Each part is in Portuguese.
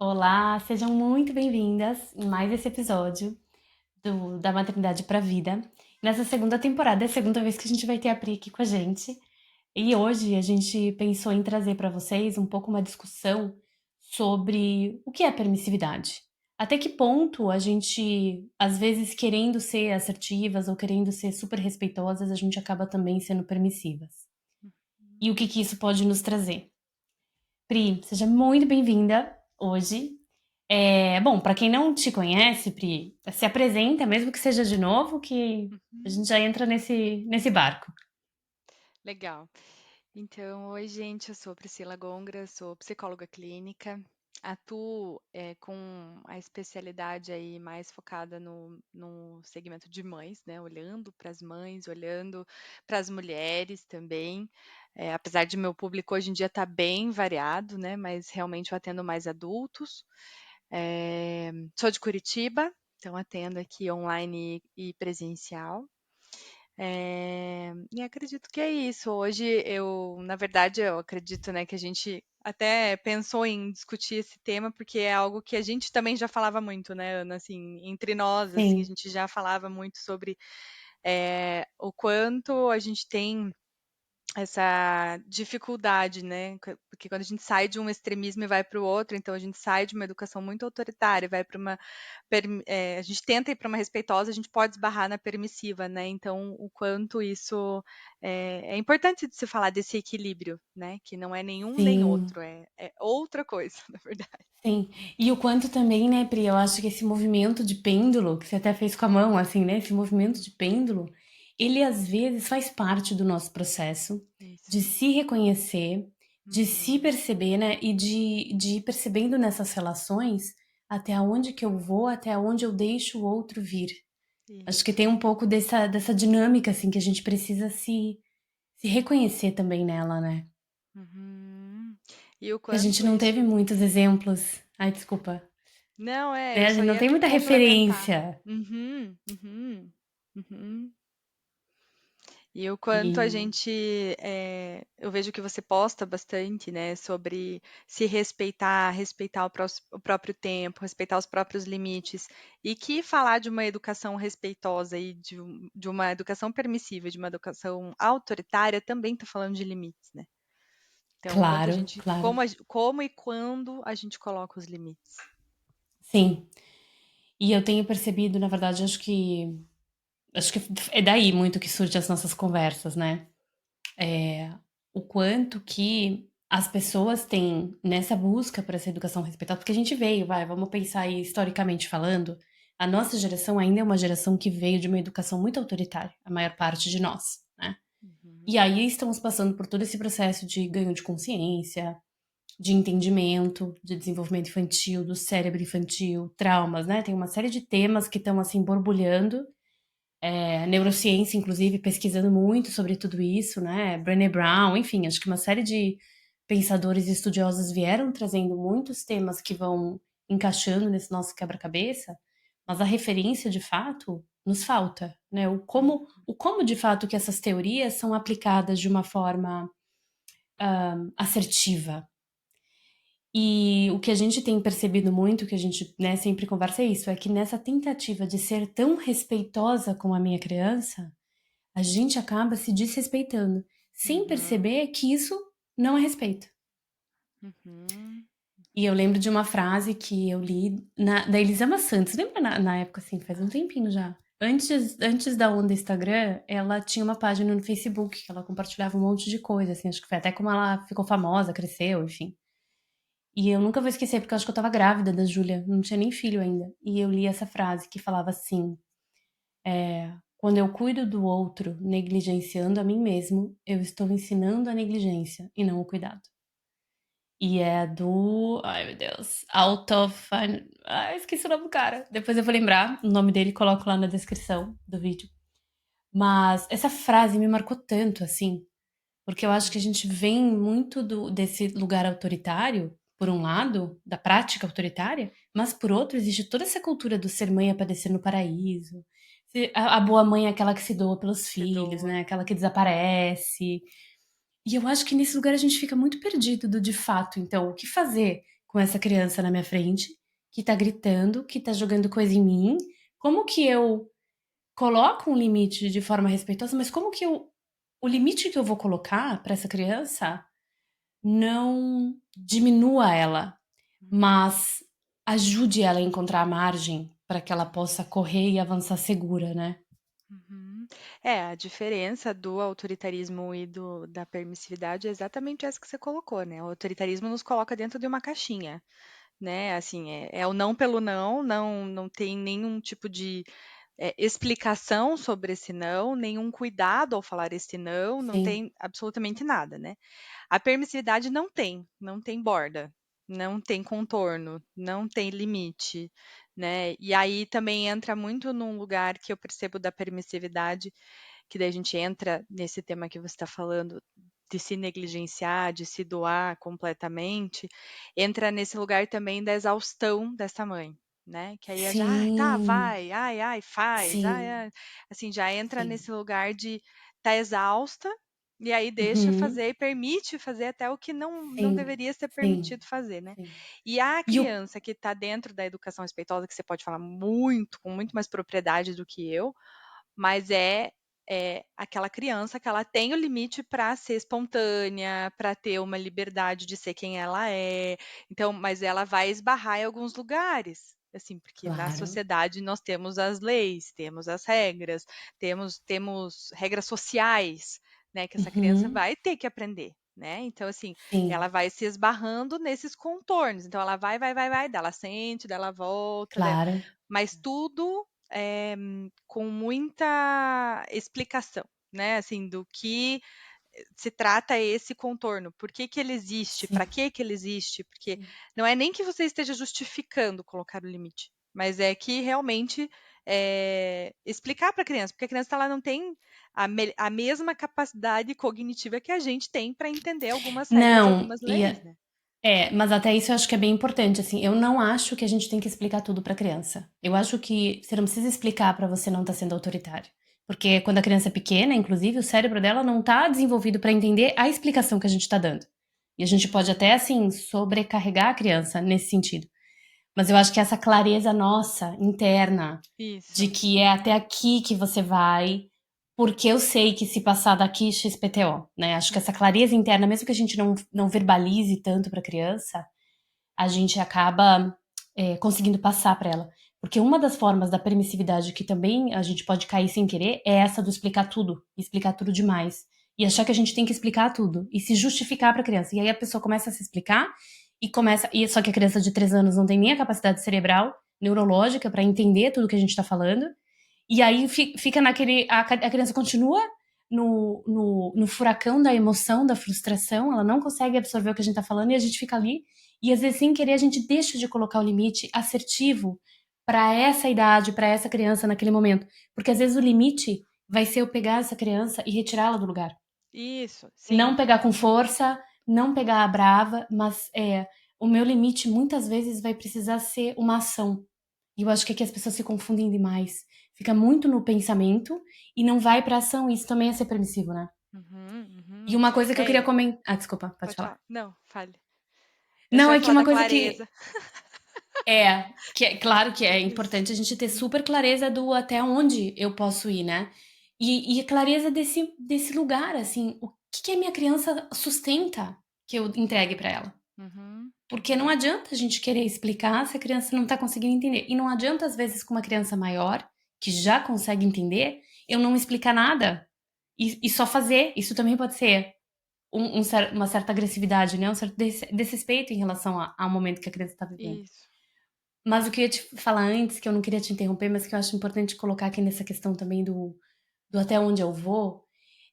Olá, sejam muito bem-vindas em mais esse episódio da Maternidade para a Vida. Nessa segunda temporada, é a segunda vez que a gente vai ter a Pri aqui com a gente. E hoje a gente pensou em trazer para vocês um pouco uma discussão sobre o que é permissividade. Até que ponto a gente, às vezes, querendo ser assertivas ou querendo ser super respeitosas, a gente acaba também sendo permissivas. E o que que isso pode nos trazer? Pri, seja muito bem-vinda hoje. Bom, para quem não te conhece, Pri, se apresenta, mesmo que seja de novo, que a Uhum. gente já entra nesse barco. Legal. Então, oi, gente, eu sou Priscila Gongra, sou psicóloga clínica, atuo com a especialidade aí mais focada no segmento de mães, né? Olhando para as mães, olhando para as mulheres também. Apesar de meu público hoje em dia estar bem variado, né? Mas realmente eu atendo mais adultos. Sou de Curitiba, então atendo aqui online e presencial. E acredito que é isso. Hoje na verdade, eu acredito, né, que a gente até pensou em discutir esse tema, porque é algo que a gente também já falava muito, né, Ana, assim, entre nós, assim, a Sim, gente já falava muito sobre o quanto a gente tem essa dificuldade, né? Porque quando a gente sai de um extremismo e vai para o outro, então a gente sai de uma educação muito autoritária, vai para uma. A gente tenta ir para uma respeitosa, a gente pode esbarrar na permissiva, né? Então, o quanto isso é importante de se falar desse equilíbrio, né? Que não é nenhum nem sim, outro, é outra coisa, na verdade. sim. E o quanto também, né, Pri, eu acho que esse movimento de pêndulo, que você até fez com a mão, assim, né, esse movimento de pêndulo, ele às vezes faz parte do nosso processo de Isso. se reconhecer, de se Uhum. perceber, né, e de ir percebendo nessas relações até onde que eu vou, até onde eu deixo o outro vir. Acho que Isso. tem um pouco dessa dinâmica, assim, que a gente precisa se reconhecer também nela, né? Uhum. E o Que a gente quanto não teve isso. muitos exemplos. Ai, desculpa. Não, Né? eu A só gente não ia tem muita complementar. referência. Uhum, uhum, uhum. E o quanto a E, gente, eu vejo que você posta bastante, né, sobre se respeitar, respeitar o próprio tempo, respeitar os próprios limites, e que falar de uma educação respeitosa e de uma educação permissiva, de uma educação autoritária, também está falando de limites, né? Então, o quanto a claro, gente, claro. como e quando a gente coloca os limites. Sim. E eu tenho percebido, na verdade, acho que é daí muito que surge as nossas conversas, né? O quanto que as pessoas têm nessa busca por essa educação respeitosa, porque a gente veio, vamos pensar aí historicamente falando, a nossa geração ainda é uma geração que veio de uma educação muito autoritária, a maior parte de nós, né? E Uhum, aí estamos passando por todo esse processo de ganho de consciência, de entendimento, de desenvolvimento infantil, do cérebro infantil, traumas, né? Tem uma série de temas que estão assim borbulhando. Neurociência, inclusive, pesquisando muito sobre tudo isso, né? Brené Brown, enfim, acho que uma série de pensadores e estudiosos vieram trazendo muitos temas que vão encaixando nesse nosso quebra-cabeça, mas a referência de fato nos falta, né? O como de fato que essas teorias são aplicadas de uma forma assertiva. E o que a gente tem percebido muito, que a gente, né, sempre conversa é isso, é que nessa tentativa de ser tão respeitosa com a minha criança, a gente acaba se desrespeitando, sem uhum, perceber que isso não é respeito. uhum. E eu lembro de uma frase que eu li da Elisama Santos, lembra na época, assim, faz um tempinho já. Antes da onda Instagram, ela tinha uma página no Facebook que ela compartilhava um monte de coisa, assim, acho que foi até como ela ficou famosa, cresceu, enfim. E eu nunca vou esquecer, porque eu acho que eu tava grávida da Júlia, não tinha nem filho ainda. E eu li essa frase que falava assim: quando eu cuido do outro negligenciando a mim mesmo, eu estou ensinando a negligência e não o cuidado. E é do. Ai, meu Deus. Out of. Ai, esqueci o nome do cara. Depois eu vou lembrar o nome dele e coloco lá na descrição do vídeo. Mas essa frase me marcou tanto, assim, porque eu acho que a gente vem muito desse lugar autoritário, por um lado, da prática autoritária, mas por outro, existe toda essa cultura do ser mãe aparecer no paraíso. A boa mãe é aquela que se doa pelos Se filhos, doa. né? Aquela que desaparece. E eu acho que nesse lugar a gente fica muito perdido do de fato. Então, o que fazer? com essa criança na minha frente, que tá gritando, que tá jogando coisa em mim? Como que eu coloco um limite de forma respeitosa, mas como que o limite que eu vou colocar para essa criança não diminua ela, mas ajude ela a encontrar a margem para que ela possa correr e avançar segura, né? Uhum. É, a diferença do autoritarismo e da permissividade é exatamente essa que você colocou, né? O autoritarismo nos coloca dentro de uma caixinha, né? Assim, é o não pelo não, não tem nenhum tipo de explicação sobre esse não, nenhum cuidado ao falar esse não, não Sim, tem absolutamente nada, né? A permissividade não tem borda, não tem contorno, não tem limite, né? E aí também entra muito num lugar que eu percebo da permissividade, que daí a gente entra nesse tema que você está falando, de se negligenciar, de se doar completamente, entra nesse lugar também da exaustão dessa mãe, né? Que aí já, ai, tá, sim, vai, ai, faz, ai, sim, ai. Assim, já entra sim. nesse lugar de tá exausta e aí deixa Uhum, fazer e permite fazer até o que não sim, deveria ser sim, permitido fazer, né? sim. E a E o criança que está dentro da educação respeitosa, que você pode falar muito, com muito mais propriedade do que eu, mas é aquela criança que ela tem o limite para ser espontânea, para ter uma liberdade de ser quem ela é. Então, mas ela vai esbarrar em alguns lugares, assim, porque na claro. sociedade nós temos as leis, temos as regras, temos regras sociais, né, que essa criança Uhum, vai ter que aprender. Né? Então, assim, ela sim, vai se esbarrando nesses contornos. Então, ela vai, daí ela sente, daí ela volta, claro. mas tudo com muita explicação, né, assim, do que se trata esse contorno, por que que ele existe, para Sim, que que ele existe, porque sim. não é nem que você esteja justificando colocar o limite, mas é que realmente explicar para a criança, porque a criança ela não tem a mesma capacidade cognitiva que a gente tem para entender algumas regras e Não, algumas leis, né? mas até isso eu acho que é bem importante, assim, eu não acho que a gente tem que explicar tudo pra criança. Eu acho que você não precisa explicar pra você não estar sendo autoritário. Porque quando a criança é pequena, inclusive, o cérebro dela não tá desenvolvido pra entender a explicação que a gente tá dando. E a gente pode Uhum. até, assim, sobrecarregar a criança nesse sentido. Mas eu acho que essa clareza nossa, interna, de Isso. que é até aqui que você vai, porque eu sei que se passar daqui, XPTO, né? Acho que essa Uhum. clareza interna, mesmo que a gente não verbalize tanto para a criança, a gente acaba conseguindo passar para ela. Porque uma das formas da permissividade que também a gente pode cair sem querer é essa do explicar tudo demais. E achar que a gente tem que explicar tudo e se justificar para a criança. E aí a pessoa começa a se explicar só que a criança de 3 anos não tem nem a capacidade cerebral, neurológica para entender tudo que a gente está falando. E aí fica naquele. A criança continua no furacão da emoção, da frustração, ela não consegue absorver o que a gente tá falando e a gente fica ali. E às vezes, sem querer, a gente deixa de colocar o limite assertivo para essa idade, para essa criança naquele momento. Porque às vezes o limite vai ser eu pegar essa criança e retirá-la do lugar. Isso, sim. Não pegar com força, não pegar a brava, mas o meu limite muitas vezes vai precisar ser uma ação. E eu acho que aqui as pessoas se confundem demais. Fica muito no pensamento e não vai pra ação. Isso também é ser permissivo, né? Uhum, E uhum. uma coisa que eu queria É, comentar. Ah, desculpa, pode pode falar. falar. Não, fale. Eu só Não, ia é que falar da uma coisa que clareza. que é claro que é Isso. importante a gente ter super clareza do até onde eu posso ir, né? E clareza desse lugar, assim, o que a minha criança sustenta que eu entregue pra ela. Uhum, Porque não uhum. adianta a gente querer explicar se a criança não está conseguindo entender. E não adianta, às vezes, com uma criança maior, que já consegue entender, eu não explicar nada e só fazer. Isso também pode ser uma certa agressividade, né? Um certo desrespeito em relação ao momento que a criança está vivendo. Isso. Mas o que eu ia te falar antes, que eu não queria te interromper, mas que eu acho importante colocar aqui nessa questão também do até onde eu vou,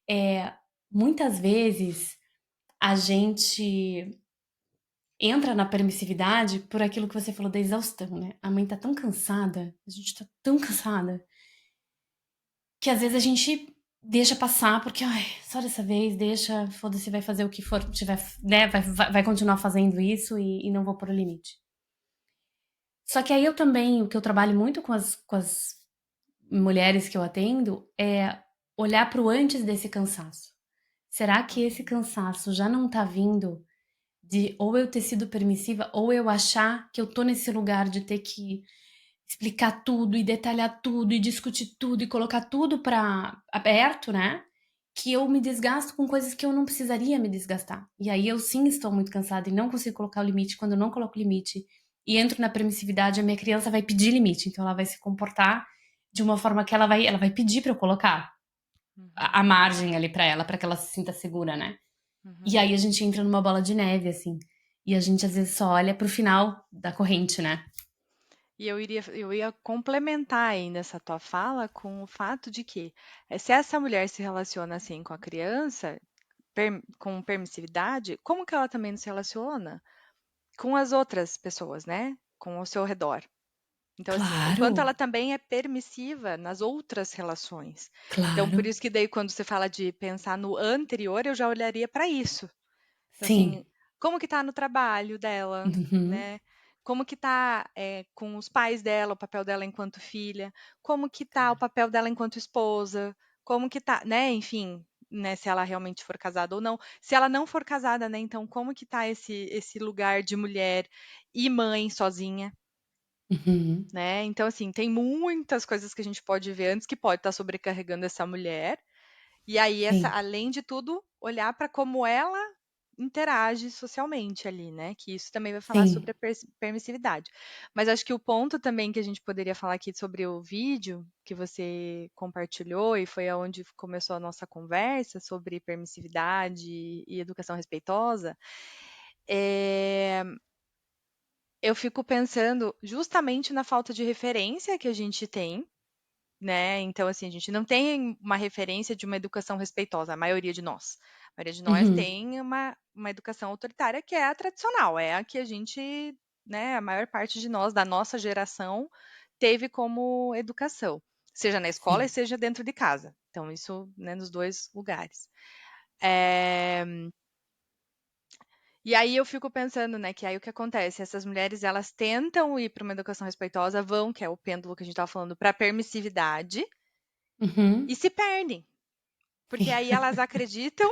é muitas vezes a gente entra na permissividade por aquilo que você falou da exaustão, né? A mãe tá tão cansada, a gente tá tão cansada, que às vezes a gente deixa passar porque, ai, só dessa vez, deixa, foda-se, vai fazer o que for, tiver, né? Vai continuar fazendo isso e não vou pôr o limite. Só que aí eu também, o que eu trabalho muito com as mulheres que eu atendo é olhar pro antes desse cansaço. Será que esse cansaço já não tá vindo de ou eu ter sido permissiva ou eu achar que eu tô nesse lugar de ter que explicar tudo e detalhar tudo e discutir tudo e colocar tudo para aberto, né? Que eu me desgasto com coisas que eu não precisaria me desgastar. E aí eu sim estou muito cansada e não consigo colocar o limite. Quando eu não coloco limite e entro na permissividade, a minha criança vai pedir limite. Então ela vai se comportar de uma forma que ela vai pedir para eu colocar a Uhum, margem ali para ela que ela se sinta segura, né? E uhum. aí a gente entra numa bola de neve, assim. E a gente às vezes só olha pro final da corrente, né? E eu ia complementar ainda essa tua fala com o fato de que, se essa mulher se relaciona assim com a criança, com permissividade, como que ela também não se relaciona com as outras pessoas, né? Com o seu redor. Então, assim, o quanto Claro, ela também é permissiva nas outras relações. Então, por claro. isso que daí, quando você fala de pensar no anterior, eu já olharia para isso. Então, assim, Sim. como que tá no trabalho dela, Uhum. né? Como que tá, com os pais dela, o papel dela enquanto filha? Como que tá o papel dela enquanto esposa? Como que tá, né? Enfim, né? Se ela realmente for casada ou não. Se ela não for casada, né? Então, como que tá esse lugar de mulher e mãe sozinha, Uhum. né? Então, assim, tem muitas coisas que a gente pode ver antes que pode estar sobrecarregando essa mulher. E aí, Sim, além de tudo, olhar para como ela interage socialmente ali, né? Que isso também vai falar sim. sobre a permissividade. Mas acho que o ponto também que a gente poderia falar aqui sobre o vídeo que você compartilhou e foi aonde começou a nossa conversa sobre permissividade e educação respeitosa, é, eu fico pensando justamente na falta de referência que a gente tem, né? Então, assim, a gente não tem uma referência de uma educação respeitosa, a maioria de nós. A maioria de nós Uhum. tem uma educação autoritária que é a tradicional, é a que a gente, né, a maior parte de nós, da nossa geração, teve como educação, seja na escola e Sim. seja dentro de casa. Então, isso, né, nos dois lugares. É, e aí eu fico pensando, né, que aí o que acontece? Essas mulheres, elas tentam ir para uma educação respeitosa, vão, que é o pêndulo que a gente estava falando, para a permissividade, e Uhum. se perdem. Porque Sim. aí elas acreditam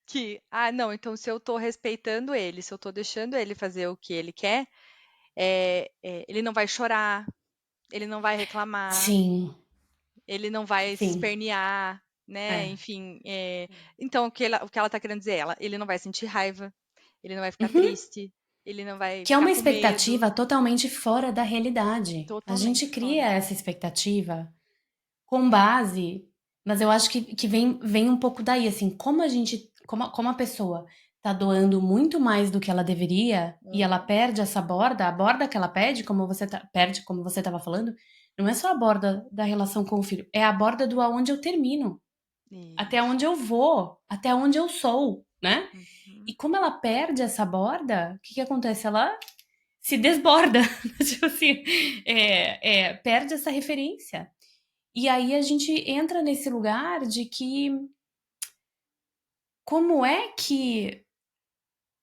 que, ah, não, então se eu estou respeitando ele, se eu estou deixando ele fazer o que ele quer, ele não vai chorar, ele não vai reclamar, Sim. ele não vai se Sim. espernear, né? É. Enfim, então o que ela está querendo dizer, ele não vai sentir raiva, ele não vai ficar Uhum. triste, ele não vai Que é ficar uma com medo, expectativa totalmente fora da realidade. A gente totalmente cria fora. essa expectativa com base, mas eu acho que vem um pouco daí, assim, como a pessoa tá doando muito mais do que ela deveria e ela Uhum. perde essa borda, a borda que ela perde, como você estava falando, não é só a borda da relação com o filho, é a borda do aonde eu termino, até Isso. onde eu vou, até onde eu sou, né? E Uhum. como ela perde essa borda, o que que acontece? Ela se desborda, tipo assim, perde essa referência. E aí a gente entra nesse lugar de que como é que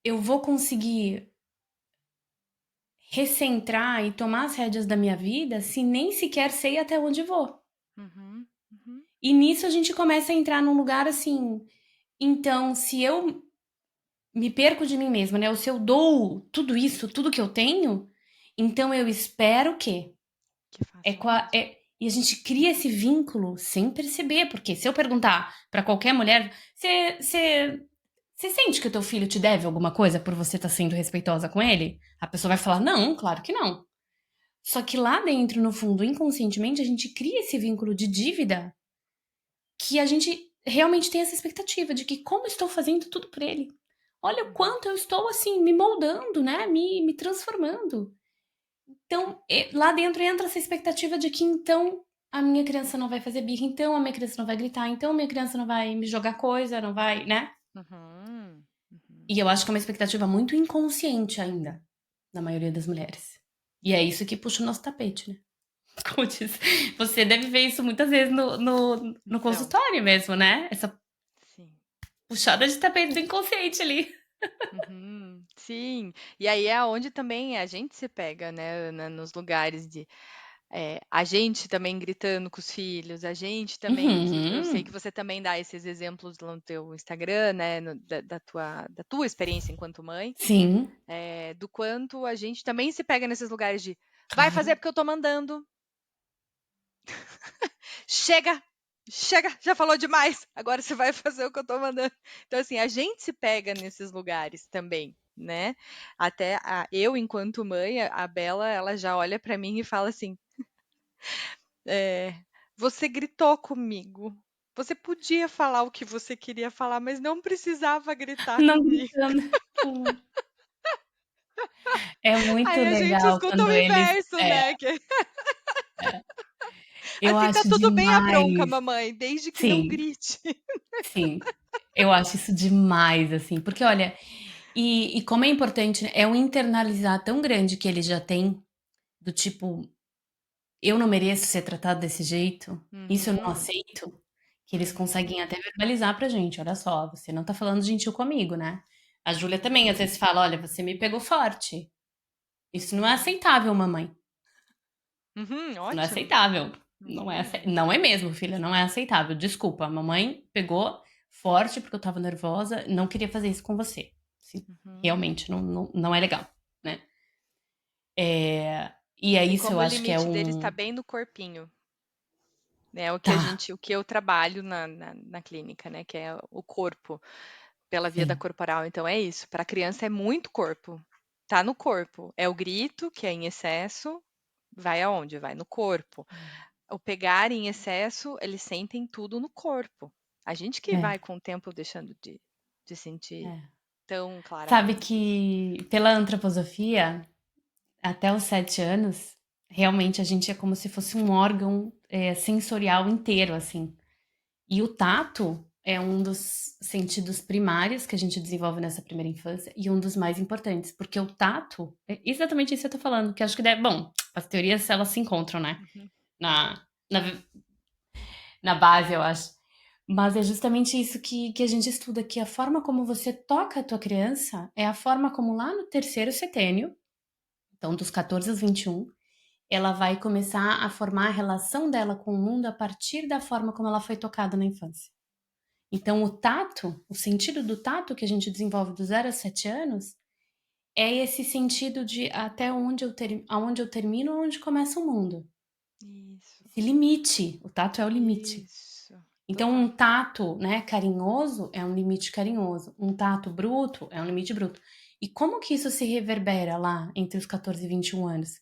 eu vou conseguir recentrar e tomar as rédeas da minha vida se nem sequer sei até onde vou? Uhum. Uhum. E nisso a gente começa a entrar num lugar assim, então se eu me perco de mim mesma, né? Ou se eu dou tudo isso, tudo que eu tenho, então eu espero que Que façam o mesmo. e a gente cria esse vínculo sem perceber, porque se eu perguntar pra qualquer mulher, você sente que o teu filho te deve alguma coisa por você estar sendo respeitosa com ele? A pessoa vai falar, não, claro que não. Só que lá dentro, no fundo, inconscientemente, a gente cria esse vínculo de dívida que a gente realmente tem essa expectativa de que como estou fazendo tudo por ele. Olha o Uhum. quanto eu estou assim me moldando, né? Me transformando. Então, lá dentro entra essa expectativa de que então a minha criança não vai fazer birra, então a minha criança não vai gritar, então a minha criança não vai me jogar coisa, não vai, né? Uhum. Uhum. E eu acho que é uma expectativa muito inconsciente ainda, na maioria das mulheres. E é isso que puxa o nosso tapete, né? Como diz, você deve ver isso muitas vezes no Então, consultório mesmo, né? Essa sim. puxada de tapete do inconsciente ali. Uhum. Sim. E aí é onde também a gente se pega, né, Ana, nos lugares de. a gente também gritando com os filhos, a gente também, que eu sei que Uhum. você também dá esses exemplos lá no teu Instagram, né, da tua experiência enquanto mãe, Sim, do quanto a gente também se pega nesses lugares de vai fazer claro. porque eu tô mandando, chega, chega, já falou demais, agora você vai fazer o que eu tô mandando. Então, assim, a gente se pega nesses lugares também, né? Até eu, enquanto mãe, a Bela, ela já olha pra mim e fala assim: é, você gritou comigo. Você podia falar o que você queria falar, mas não precisava gritar Não comigo. gritando. Que amor. É muito Aí a gente legal escuta o quando eles inverso, né? Que é. Eu assim tá acho tudo bem a bronca, demais. mamãe, desde que não Sim, grite. sim. Eu acho isso demais, assim, porque olha, e como é importante, né, é um internalizar tão grande que ele já tem, do tipo: "Eu não mereço ser tratado desse jeito, isso eu não Uhum, aceito", que eles uhum, conseguem até verbalizar pra gente: "Olha só, você não tá falando gentil comigo, né". A Júlia também às uhum, vezes fala: "Olha, você me pegou forte, isso não é aceitável, mamãe". uhum, Isso não é ótimo. aceitável. Uhum, Não é mesmo, filha, não é aceitável. Desculpa, a mamãe pegou forte porque eu estava nervosa, não queria fazer isso com você. Sim, uhum. realmente não é legal, né. E é E isso, eu como o acho que é limite deles está um bem no corpinho, né? tá, O que eu trabalho na clínica, né? Que é o corpo. Pela via da sim, corporal. Então é isso, para a criança é muito corpo. Tá no corpo. É o grito, que é em excesso, vai aonde? Vai no corpo. O pegar em excesso, eles sentem tudo no corpo. A gente que é, vai com o tempo deixando de sentir é. tão Sabe claramente. que pela antroposofia, até os 7 anos, realmente a gente é como se fosse um órgão, sensorial inteiro, assim. E o tato é um dos sentidos primários que a gente desenvolve nessa primeira infância e um dos mais importantes, porque o tato é exatamente isso que eu tô falando, que acho que deve bom, as teorias elas se encontram, né, Uhum. na na na base eu acho. Mas é justamente isso que a gente estuda, que a forma como você toca a tua criança é a forma como lá no terceiro setênio, então dos 14 aos 21, ela vai começar a formar a relação dela com o mundo a partir da forma como ela foi tocada na infância. Então, o tato, o sentido do tato que a gente desenvolve do 0 a 7 anos, é esse sentido de até onde aonde eu termino, onde começa o mundo. Isso, Esse limite, o tato é o limite. isso, Então, total. um tato, né, carinhoso é um limite carinhoso, um tato bruto é um limite bruto. E como que isso se reverbera lá entre os 14 e 21 anos?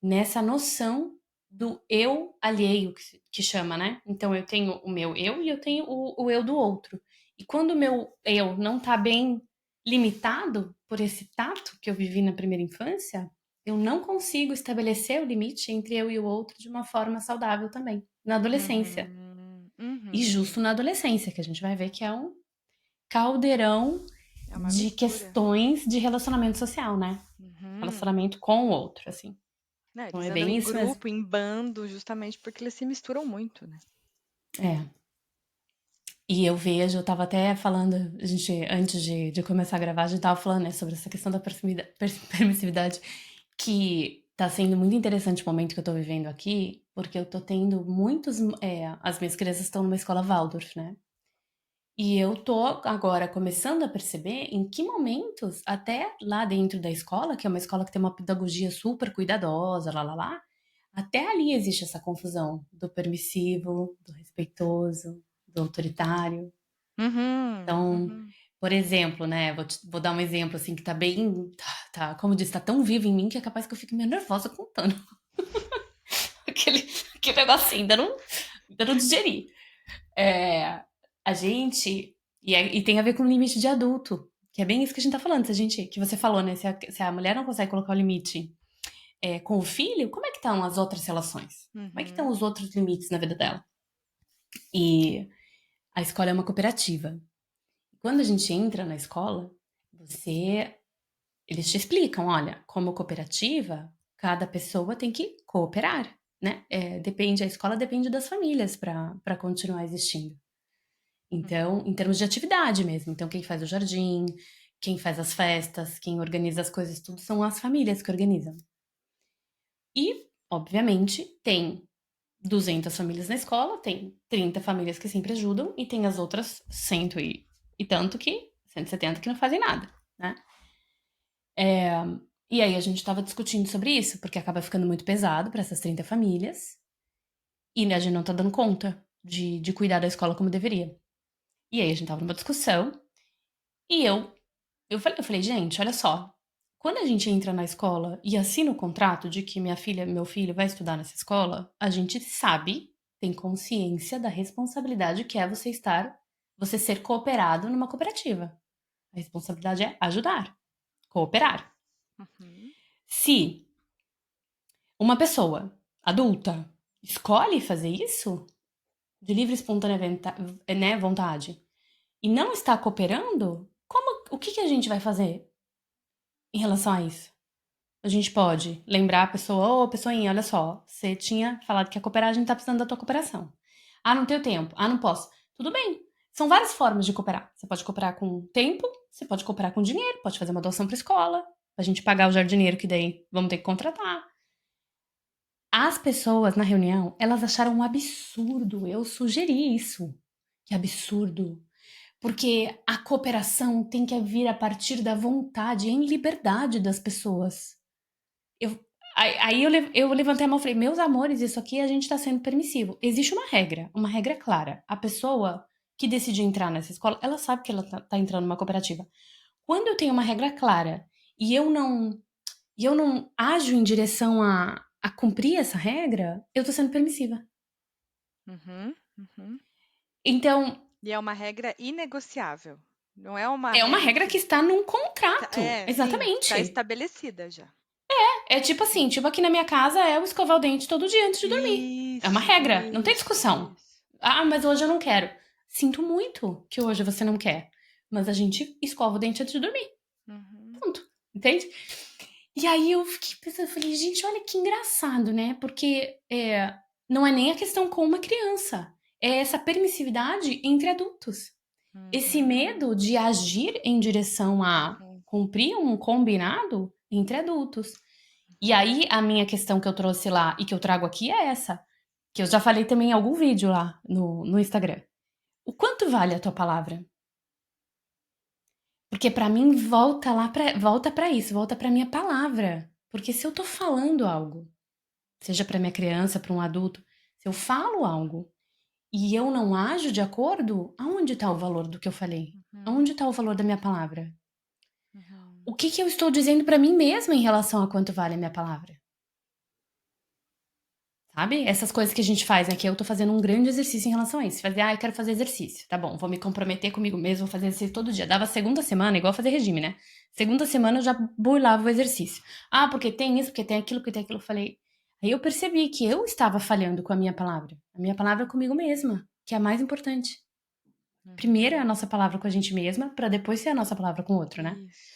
Nessa noção do eu alheio, que chama, né? Então, eu tenho o meu eu e eu tenho o eu do outro. E quando o meu eu não tá bem limitado por esse tato que eu vivi na primeira infância, eu não consigo estabelecer o limite entre eu e o outro de uma forma saudável também, na adolescência. E Uhum. justo na adolescência, que a gente vai ver que é um caldeirão É uma de mistura. questões de relacionamento social, né? Uhum. Relacionamento com o outro, assim. Né, Então eles é andam bem em isso mesmo. grupo, em bando, justamente porque eles se misturam muito, né? É. E eu vejo, eu estava até falando, a gente, antes de começar a gravar, a gente estava falando, né, sobre essa questão da permissividade, que tá sendo muito interessante o momento que eu tô vivendo aqui, porque eu tô tendo muitos, as minhas crianças estão numa escola Waldorf, né? E eu tô agora começando a perceber em que momentos, até lá dentro da escola, que é uma escola que tem uma pedagogia super cuidadosa, lá, até ali existe essa confusão do permissivo, do respeitoso, do autoritário. Uhum, Então, uhum. por exemplo, né, vou dar um exemplo assim que tá bem, como eu disse, tá tão vivo em mim que é capaz que eu fique meio nervosa contando. Aquele, aquele negocinho, ainda não digeri. É, a gente. E tem a ver com o limite de adulto. Que é bem isso que a gente tá falando. Se a gente, que você falou, né? Se a mulher não consegue colocar o limite com o filho, como é que estão as outras relações? Como é que estão Uhum. os outros limites na vida dela? E a escola é uma cooperativa. Quando a gente entra na escola, eles te explicam, olha, como cooperativa, cada pessoa tem que cooperar, né? A escola depende das famílias para continuar existindo. Então, Uhum. em termos de atividade mesmo, então quem faz o jardim, quem faz as festas, quem organiza as coisas, tudo são as famílias que organizam. E obviamente, tem 200 famílias na escola, tem 30 famílias que sempre ajudam e tem as outras cento e tanto que, 170 que não fazem nada, né? E aí a gente estava discutindo sobre isso, porque acaba ficando muito pesado para essas 30 famílias e a gente não tá dando conta de cuidar da escola como deveria. E aí a gente tava numa discussão e eu falei, gente, olha só. Quando a gente entra na escola e assina o contrato de que minha filha, meu filho vai estudar nessa escola, a gente sabe, tem consciência da responsabilidade que é você ser cooperado numa cooperativa. A responsabilidade é ajudar, cooperar. Uhum. Se uma pessoa adulta escolhe fazer isso, de livre e espontânea né, vontade, e não está cooperando, o que a gente vai fazer em relação a isso? A gente pode lembrar a pessoa, ô, pessoinha, olha só, você tinha falado que a cooperar, a gente tá precisando da tua cooperação. Ah, não tenho tempo. Ah, não posso. Tudo bem. São várias formas de cooperar. Você pode cooperar com tempo, você pode cooperar com dinheiro, pode fazer uma doação pra escola, pra gente pagar o jardineiro que daí vamos ter que contratar. As pessoas na reunião, elas acharam um absurdo. Eu sugeri isso. Que absurdo. Porque a cooperação tem que vir a partir da vontade, em liberdade das pessoas. Eu, aí eu levantei a mão e falei, meus amores, isso aqui a gente tá sendo permissivo. Existe uma regra clara. A pessoa que decide entrar nessa escola, ela sabe que ela tá entrando numa cooperativa. Quando eu tenho uma regra clara e eu não ajo em direção a cumprir essa regra, eu tô sendo permissiva. Uhum. Uhum. Então, E é uma regra inegociável. Não é uma é uma regra regra que que está num contrato. é, sim, que está Exatamente. estabelecida já. É tipo assim, tipo aqui na minha casa é eu escovar o dente todo dia antes de dormir. É uma Isso, regra, não tem isso, discussão. isso. Ah, mas hoje eu não quero. Sinto muito que hoje você não quer. Mas a gente escova o dente antes de dormir. Uhum. Ponto. Entende? E aí eu fiquei pensando, falei, gente, olha que engraçado, né? Porque não é nem a questão com uma criança. É essa permissividade entre adultos. Esse Uhum. medo de agir em direção a Uhum. cumprir um combinado entre adultos. E Uhum. aí, a minha questão que eu trouxe lá e que eu trago aqui é essa. Que eu já falei também em algum vídeo lá no Instagram. O quanto vale a tua palavra? Porque pra mim volta para isso, volta pra minha palavra. Porque se eu tô falando algo, seja pra minha criança, pra um adulto, se eu falo algo e eu não ajo de acordo, aonde tá o valor do que eu falei? Uhum. Aonde tá o valor da minha palavra? Uhum. O que eu estou dizendo pra mim mesma em relação a quanto vale a minha palavra? Sabe? Essas coisas que a gente faz, né? Que eu tô fazendo um grande exercício em relação a isso. Fazer, eu quero fazer exercício. Tá bom, vou me comprometer comigo mesmo, vou fazer exercício todo dia. Dava segunda semana, igual fazer regime, né? Segunda semana eu já burlava o exercício. Ah, porque tem isso, porque tem aquilo, porque tem aquilo. Eu falei. Aí eu percebi que eu estava falhando com a minha palavra. A minha palavra comigo mesma, que é a mais importante. Primeiro é a Uhum. nossa palavra com a gente mesma, pra depois ser a nossa palavra com o outro, né? Isso.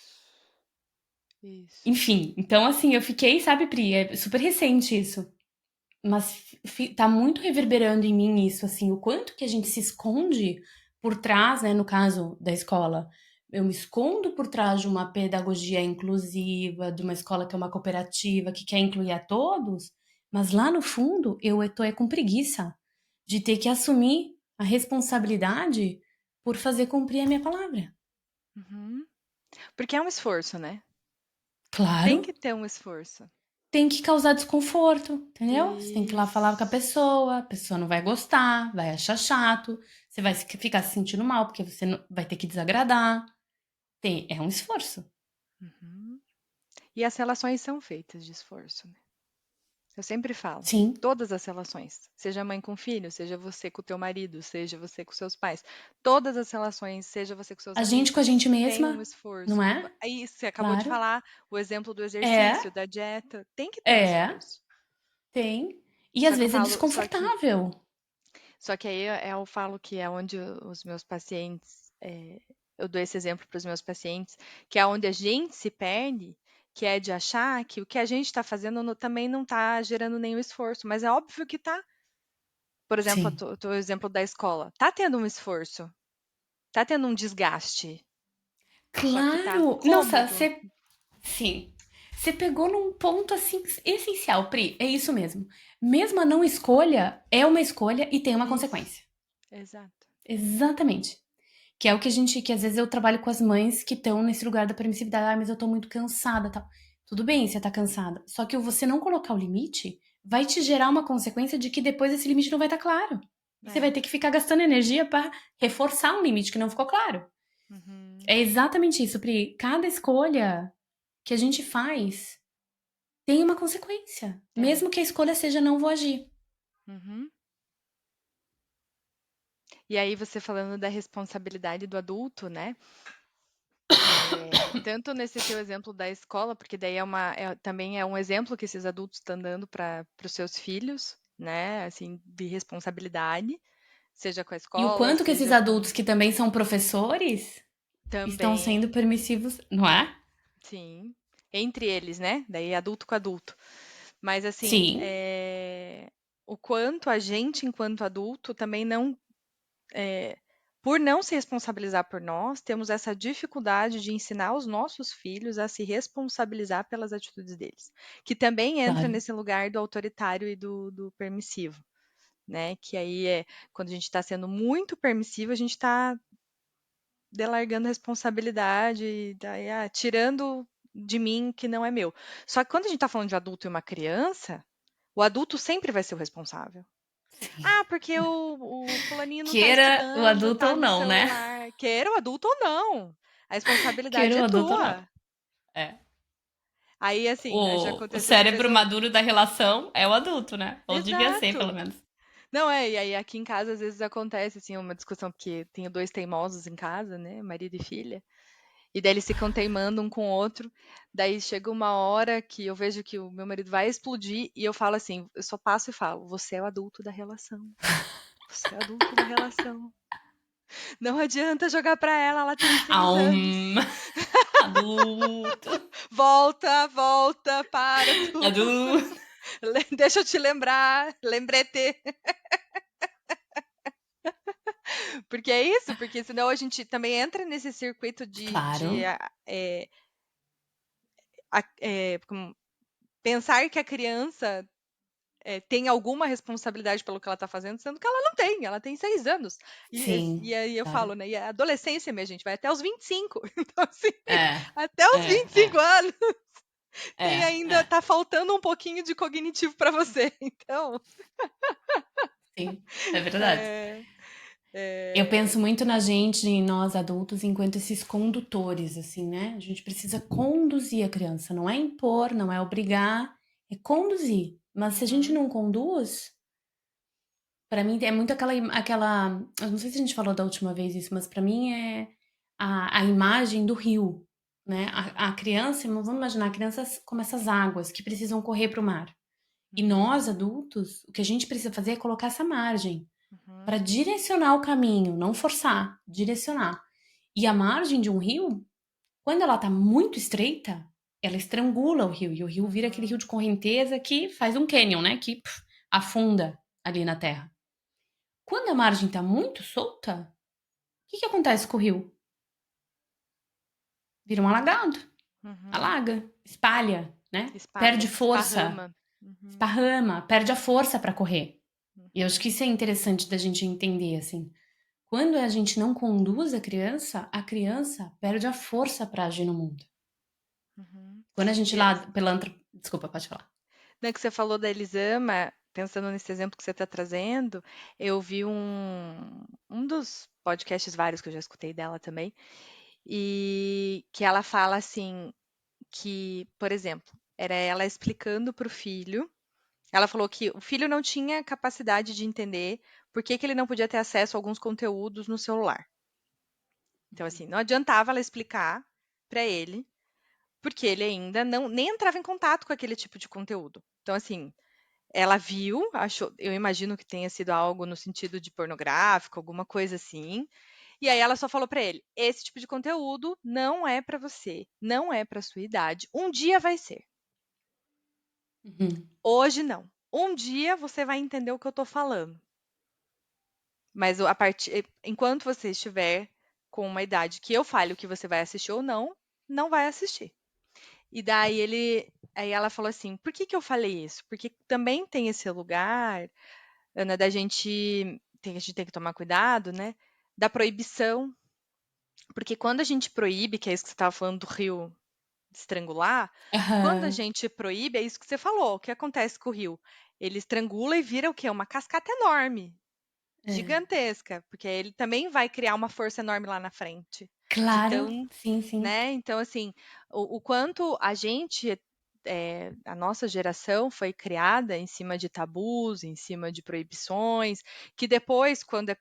Isso. Enfim, então assim, eu fiquei, sabe, Pri, é super recente isso. Mas tá muito reverberando em mim isso, assim, o quanto que a gente se esconde por trás, né, no caso da escola. Eu me escondo por trás de uma pedagogia inclusiva, de uma escola que é uma cooperativa, que quer incluir a todos, mas lá no fundo eu tô com preguiça de ter que assumir a responsabilidade por fazer cumprir a minha palavra. Uhum. Porque é um esforço, né? Claro, Tem que ter um esforço. tem que causar desconforto, entendeu? Você tem que ir lá falar com Isso. a pessoa não vai gostar, vai achar chato, você vai ficar se sentindo mal porque você vai ter que desagradar. É um esforço. Uhum. E as relações são feitas de esforço, né? Eu sempre falo, Sim. todas as relações, seja mãe com filho, seja você com o teu marido, seja você com seus pais, todas as relações, seja você com seus A gente com a amigos, gente tem um mesma, não esforço. é? Aí você acabou de Claro. falar o exemplo do É, exercício, da dieta, tem que ter um é, esforço. tem. E Só às que eu vezes é falo, desconfortável. só que aí eu falo que é onde os meus pacientes, eu dou esse exemplo para os meus pacientes, que é onde a gente se perde, que é de achar que o que a gente está fazendo também não está gerando nenhum esforço, mas é óbvio que está. Por exemplo, Sim. o exemplo da escola. Tá tendo um esforço, tá tendo um desgaste, só que tá Claro. Nossa, cômodo. você. Sim. Você pegou num ponto assim essencial, Pri. É isso mesmo. Mesmo a não escolha é uma escolha e tem uma Isso, consequência. exato. Exatamente. Que é o que a gente, que às vezes eu trabalho com as mães que estão nesse lugar da permissividade. Ah, mas eu tô muito cansada, tal. Tudo bem, você tá cansada. Só que você não colocar o limite vai te gerar uma consequência de que depois esse limite não vai estar claro. E você vai É. ter que ficar gastando energia para reforçar um limite que não ficou claro. Uhum. É exatamente isso, Pri. Cada escolha que a gente faz tem uma consequência. Tem. Mesmo que a escolha seja não vou agir. Uhum. E aí você falando da responsabilidade do adulto, né? Tanto nesse teu exemplo da escola, porque daí também é um exemplo que esses adultos estão dando para os seus filhos, né? Assim, de responsabilidade, seja com a E o escola, quanto que esses seja com adultos que também são professores estão também, sendo permissivos, não é? sim, entre eles, né? Daí adulto com adulto. Mas assim, Sim, o quanto a gente, enquanto adulto, também não por não se responsabilizar por nós, temos essa dificuldade de ensinar os nossos filhos a se responsabilizar pelas atitudes deles, que também entra claro. nesse lugar do autoritário e do permissivo, né? Que aí é quando a gente está sendo muito permissivo, a gente está delargando responsabilidade, daí, tirando de mim que não é meu. Só que quando a gente está falando de adulto e uma criança, o adulto sempre vai ser o responsável. Sim. Ah, porque o fulaninho não está Queira o estudando, adulto tá ou no não, né? celular. Queira o adulto ou não. A responsabilidade Queira é o adulto ou não. tua. É. Aí, assim, já O aconteceu de cérebro pessoa. maduro da relação é o adulto, né? Ou devia ser, pelo Exato. menos. Não é, e aí aqui em casa às vezes acontece assim uma discussão porque tenho dois teimosos em casa, né, marido e filha, e daí eles ficam teimando um com o outro. Daí chega uma hora que eu vejo que o meu marido vai explodir e eu falo assim, eu só passo e falo: "Você é o adulto da relação. Você é o adulto da relação. Não adianta jogar pra ela tem Ah, 6 anos. adulto. Volta, volta, para tudo. Adulto. Deixa eu te lembrar, lembrete. Porque é isso, porque senão a gente também entra nesse circuito de Claro. pensar que a criança tem alguma responsabilidade pelo que ela está fazendo, sendo que ela não tem, ela tem 6 anos. E Sim, aí eu claro. falo, né? E a adolescência, minha gente, vai até os 25. Então, assim, É. até os É, 25 anos tem é, ainda, é. tá faltando um pouquinho de cognitivo para você. Então, Sim, é verdade. é, Eu é, penso muito na gente, em nós adultos, enquanto esses condutores, assim, né? A gente precisa conduzir a criança, não é impor, não é obrigar, é conduzir. Mas se a gente uhum, não conduz, pra mim é muito aquela, eu não sei se a gente falou da última vez isso, mas pra mim é a imagem do rio, né? A criança, vamos imaginar a criança como essas águas que precisam correr para o mar. E uhum, nós adultos, o que a gente precisa fazer é colocar essa margem para uhum, direcionar o caminho, não forçar, direcionar. E a margem de um rio, quando ela tá muito estreita, ela estrangula o rio e o rio vira aquele rio uhum, de correnteza que faz um canyon, né? Que afunda ali na terra. Quando a margem tá muito solta, o que que acontece com o rio? Vira um alagado, uhum. alaga, espalha, né? Perde Espalha, força, esparrama. Uhum, esparrama, perde a força para correr. E eu acho que uhum, isso é interessante da gente entender, assim. Quando a gente não conduz a criança perde a força para agir no mundo. uhum. Quando a gente E é- lá, pilantra. Desculpa, pode falar. Né, que você falou da Elisama, pensando nesse exemplo que você está trazendo, eu vi um dos podcasts vários que eu já escutei dela também, e que ela fala assim, que, por exemplo, era ela explicando para o filho, ela falou que o filho não tinha capacidade de entender por que que ele não podia ter acesso a alguns conteúdos no celular. Então, assim, não adiantava ela explicar para ele, porque ele ainda não nem entrava em contato com aquele tipo de conteúdo. Então, assim, ela viu, achou, eu imagino que tenha sido algo no sentido de pornográfico, alguma coisa assim. E aí ela só falou pra ele: esse tipo de conteúdo não é pra você, não é pra sua idade. Um dia vai ser. Uhum. Hoje não. Um dia você vai entender o que eu tô falando. Mas enquanto você estiver com uma idade que eu fale o que você vai assistir ou não, não vai assistir. E daí aí ela falou assim: por que que eu falei isso? Porque também tem esse lugar, Ana, a gente tem que tomar cuidado, né? Da proibição, porque quando a gente proíbe, que é isso que você estava falando do rio estrangular, quando a Aham. gente proíbe, é isso que você falou. O que acontece com o rio? Ele estrangula e vira o quê? Uma cascata enorme, É. gigantesca, porque ele também vai criar uma força enorme lá na frente. De Claro. tão, Sim, sim. né? Então, assim, o quanto a gente, a nossa geração foi criada em cima de tabus, em cima de proibições, que depois, quando é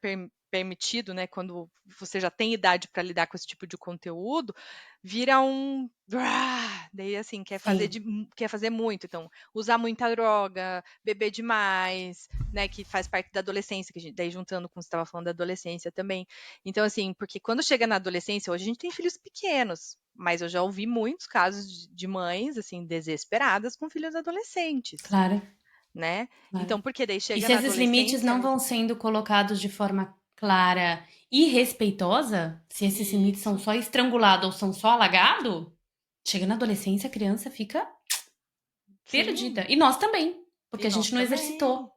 permitido, né, quando você já tem idade para lidar com esse tipo de conteúdo, vira um daí assim Sim. quer fazer muito, então usar muita droga, beber demais, né, que faz parte da adolescência, que daí juntando com o que você estava falando da adolescência também. Então, assim, porque quando chega na adolescência, hoje a gente tem filhos pequenos, mas eu já ouvi muitos casos de mães, assim, desesperadas com filhos adolescentes, Claro, né? claro. Então, porque daí E chega se na esses limites não adolescência, vão sendo colocados de forma clara e respeitosa, se esses limites são isso, só estrangulado ou são só alagado, chega na adolescência, a criança fica perdida. sim, E nós também, porque e a nós gente não também. exercitou,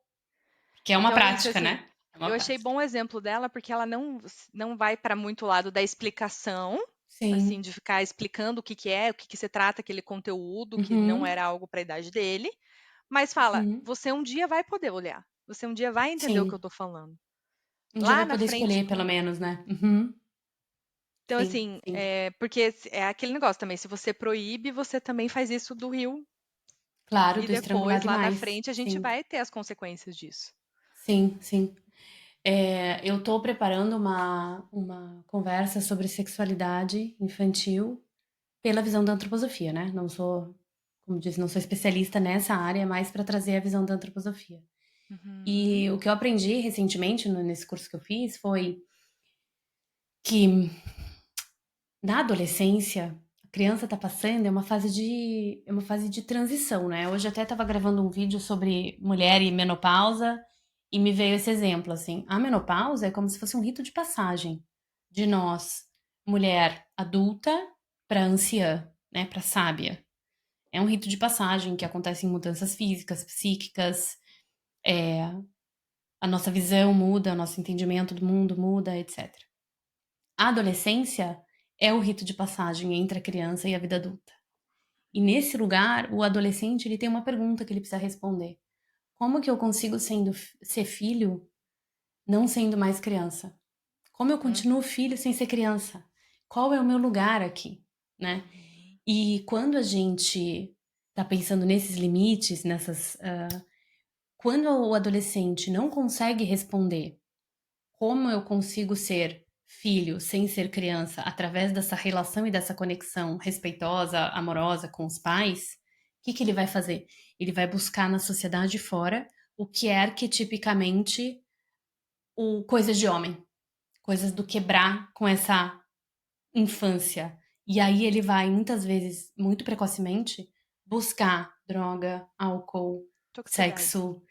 que é uma Então, isso, prática, assim, né? É uma eu achei prática. bom o exemplo dela, porque ela não vai para muito lado da explicação, assim, Sim. de ficar explicando o que é, o que que se trata aquele conteúdo, que não Uhum. era algo para a idade dele, mas fala, Uhum. você um dia vai poder olhar, você um dia vai entender o que eu Sim. tô falando. Um dia Lá vai na poder frente, escolher, pelo menos, né? Uhum. então Sim, assim, sim. porque é aquele negócio também, se você proíbe, você também faz isso do rio, Claro, e do depois, estrangular lá na demais. frente, a gente Sim, vai ter as consequências disso. sim, sim. Eu estou preparando uma conversa sobre sexualidade infantil pela visão da antroposofia, né? Não sou, como disse, não sou especialista nessa área, mas para trazer a visão da antroposofia. Uhum, E o que eu aprendi recentemente nesse curso que eu fiz foi que na adolescência, a criança está passando é uma fase de transição, né? Hoje até estava gravando um vídeo sobre mulher e menopausa e me veio esse exemplo assim. A menopausa é como se fosse um rito de passagem de nós, mulher adulta, para anciã, né? Para sábia. É um rito de passagem que acontece em mudanças físicas, psíquicas, a nossa visão muda, o nosso entendimento do mundo muda, etc. A adolescência é o rito de passagem entre a criança e a vida adulta. E nesse lugar, o adolescente ele tem uma pergunta que ele precisa responder: como que eu consigo ser filho não sendo mais criança? Como eu uhum, continuo filho sem ser criança? Qual é o meu lugar aqui, né? uhum, E quando a gente está pensando nesses limites, quando o adolescente não consegue responder como eu consigo ser filho sem ser criança através dessa relação e dessa conexão respeitosa, amorosa com os pais, o que que ele vai fazer? Ele vai buscar na sociedade fora o que é arquetipicamente o coisas de homem, coisas do quebrar com essa infância. E aí ele vai muitas vezes, muito precocemente, buscar droga, álcool, toxicidade. sexo.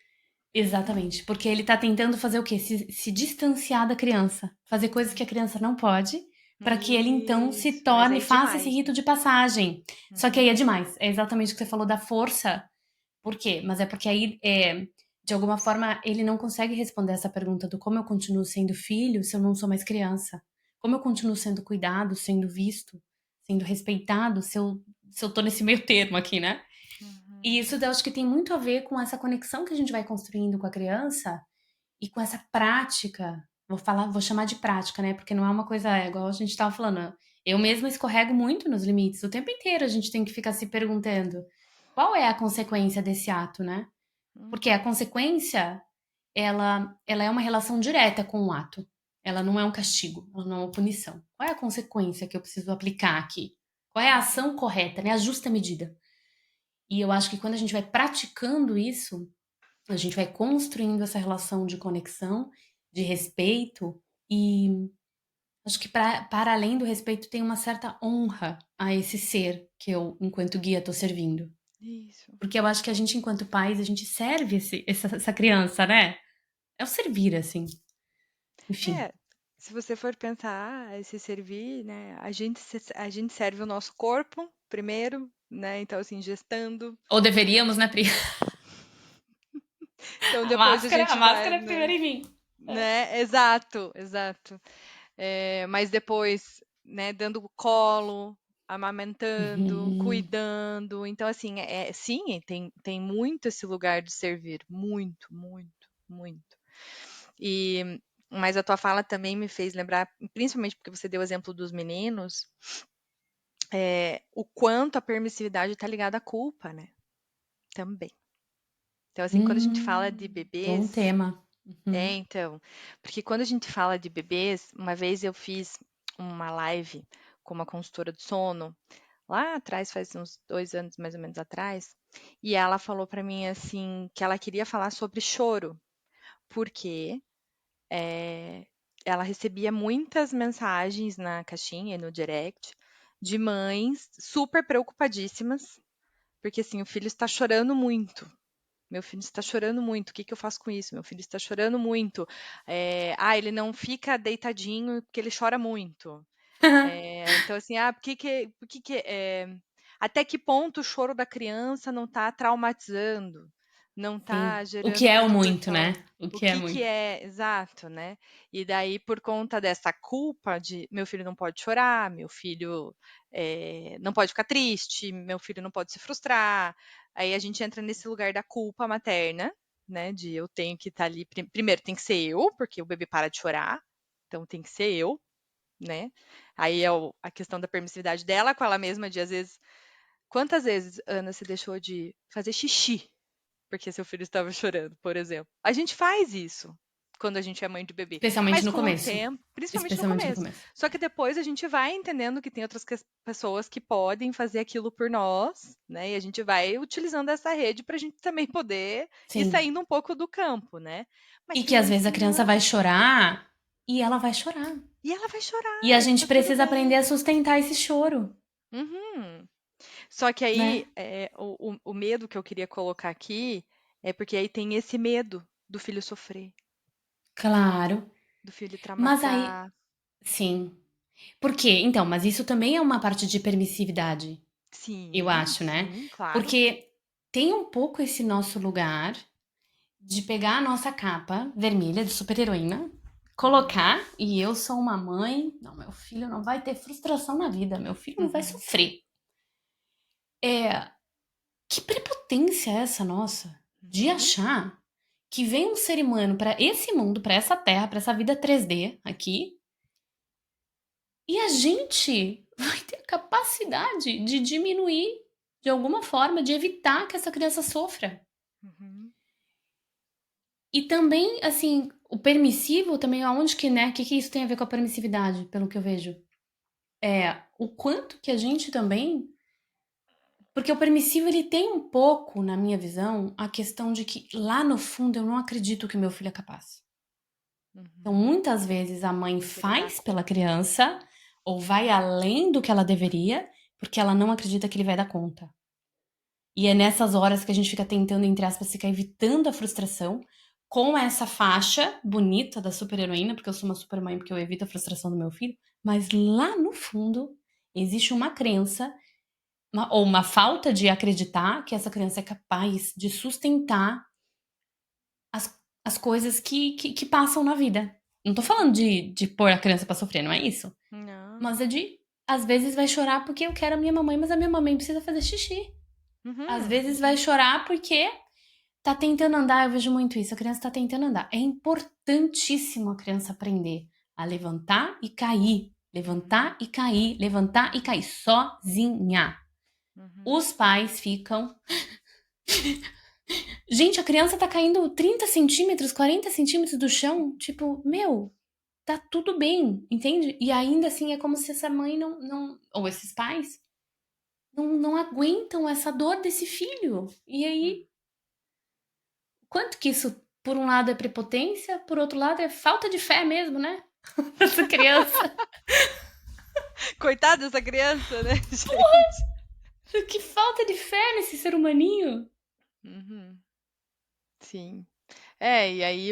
Exatamente, porque ele tá tentando fazer o quê? Se distanciar da criança, fazer coisas que a criança não pode, para que ele então se Isso, mas torne, aí faça esse demais, rito né? de passagem. Só que aí é Uhum, demais. É exatamente o que você falou da força. Por quê? Mas é porque aí, de alguma forma, ele não consegue responder essa pergunta do como eu continuo sendo filho se eu não sou mais criança. Como eu continuo sendo cuidado, sendo visto, sendo respeitado se eu tô nesse meio termo aqui, né? E isso uhum, eu acho que tem muito a ver com essa conexão que a gente vai construindo com a criança e com essa prática. Vou chamar de prática, né? Porque não é uma coisa igual a gente estava falando. Eu mesma escorrego muito nos limites. O tempo inteiro a gente tem que ficar se perguntando qual é a consequência desse ato, né? Porque a uhum. consequência, ela é uma relação direta com o ato. Ela não é um castigo, ela não é uma punição. Qual é a consequência que eu preciso aplicar aqui? Qual é a ação correta, né? A justa medida. E eu acho que quando a gente vai praticando isso, a gente vai construindo essa relação de conexão, de respeito, e acho que para além do respeito tem uma certa honra a esse ser que eu, enquanto guia, estou servindo. Isso. Porque eu acho que a gente, enquanto pais, a gente serve essa criança, né? É o servir, assim. Enfim. É, se você for pensar, esse servir, né, a gente serve o nosso corpo primeiro, né? Então, assim, gestando. Ou deveríamos, né, Pri? Então, A depois a máscara, a gente vai, máscara é né? primeiro em mim. É. Né? Exato, exato. Mas depois, né, dando colo, amamentando, Uhum. cuidando. Então, assim, sim, tem muito esse lugar de servir. Muito, muito, muito. E, mas a tua fala também me fez lembrar, principalmente porque você deu o exemplo dos meninos, o quanto a permissividade está ligada à culpa, né? Também. Então, assim, quando a gente fala de Bom bebês, tema. Uhum. então, porque quando a gente fala de bebês, uma vez eu fiz uma live com uma consultora do sono, lá atrás, faz uns 2 anos mais ou menos atrás, e ela falou para mim assim que ela queria falar sobre choro, porque ela recebia muitas mensagens na caixinha e no direct de mães super preocupadíssimas, porque assim, o filho está chorando muito. Meu filho está chorando muito. O que que eu faço com isso? Meu filho está chorando muito. Ele não fica deitadinho porque ele chora muito. Então, assim, até que ponto o choro da criança não está traumatizando, não está Sim. O que gerando é o muito, perturbação? né? O O que é que que muito. é, exato, né? E daí, por conta dessa culpa de meu filho não pode chorar, meu filho não pode ficar triste, meu filho não pode se frustrar, aí a gente entra nesse lugar da culpa materna, né? De eu tenho que estar ali, primeiro tem que ser eu, porque o bebê para de chorar, então tem que ser eu, né? Aí é a questão da permissividade dela com ela mesma, de às vezes. Quantas vezes, Ana, você deixou de fazer xixi porque seu filho estava chorando, por exemplo? A gente faz isso quando a gente é mãe de bebê, Especialmente mas no com o começo. tempo, principalmente no Especialmente no começo. começo. Só que depois a gente vai entendendo que tem outras pessoas que podem fazer aquilo por nós, né? E a gente vai utilizando essa rede para a gente também poder ir Sim. saindo um pouco do campo, né? Mas E foi que às me vezes a criança ensinando. vai chorar e ela vai chorar. E ela vai E a chorar, e gente tá tudo precisa aprender bem. a sustentar esse choro, Uhum. Só que aí, né? o medo que eu queria colocar aqui é porque aí tem esse medo do filho sofrer, Claro. do filho Mas aí, traumatizar. sim. Por quê? Então, mas isso também é uma parte de permissividade, eu Sim, acho, né? sim, claro. Porque tem um pouco esse nosso lugar de pegar a nossa capa vermelha de super-heroína, Uhum, colocar, e eu sou uma mãe, não, meu filho não vai ter frustração na vida, meu filho não vai uhum, sofrer. É, que prepotência é essa nossa de uhum, achar que vem um ser humano para esse mundo, para essa terra, para essa vida 3D aqui, e a gente vai ter a capacidade de diminuir de alguma forma, de evitar que essa criança sofra. uhum, E também, assim, o permissivo também, aonde que, né? Que isso tem a ver com a permissividade, pelo que eu vejo? É o quanto que a gente também. Porque o permissivo, ele tem um pouco, na minha visão, a questão de que lá no fundo eu não acredito que meu filho é capaz. Então, uhum. muitas vezes a mãe Porque não dá faz pela conta. criança ou vai além do que ela deveria, porque ela não acredita que ele vai dar conta. E é nessas horas que a gente fica tentando, entre aspas, ficar evitando a frustração com essa faixa bonita da super-heroína, porque eu sou uma super-mãe, porque eu evito a frustração do meu filho. Mas lá no fundo, existe uma crença, ou uma falta de acreditar que essa criança é capaz de sustentar as coisas que passam na vida. Não tô falando de pôr a criança pra sofrer, não é isso. Não. Mas é de, às vezes vai chorar porque eu quero a minha mamãe, mas a minha mamãe precisa fazer xixi. Às Uhum, vezes vai chorar porque tá tentando andar, eu vejo muito isso, a criança tá tentando andar. É importantíssimo a criança aprender a levantar e cair, uhum, levantar e cair, levantar e cair, sozinha. uhum, Os pais ficam. Gente, a criança tá caindo 30 centímetros, 40 centímetros do chão. Tipo, meu, tá tudo bem, entende? E ainda assim é como se essa mãe ou esses pais, não aguentam essa dor desse filho. E uhum. aí, quanto que isso, por um lado, é prepotência, por outro lado, é falta de fé mesmo, né? Essa criança. Coitada dessa criança, né, gente? Que falta de fé nesse ser humaninho. Uhum, sim. E aí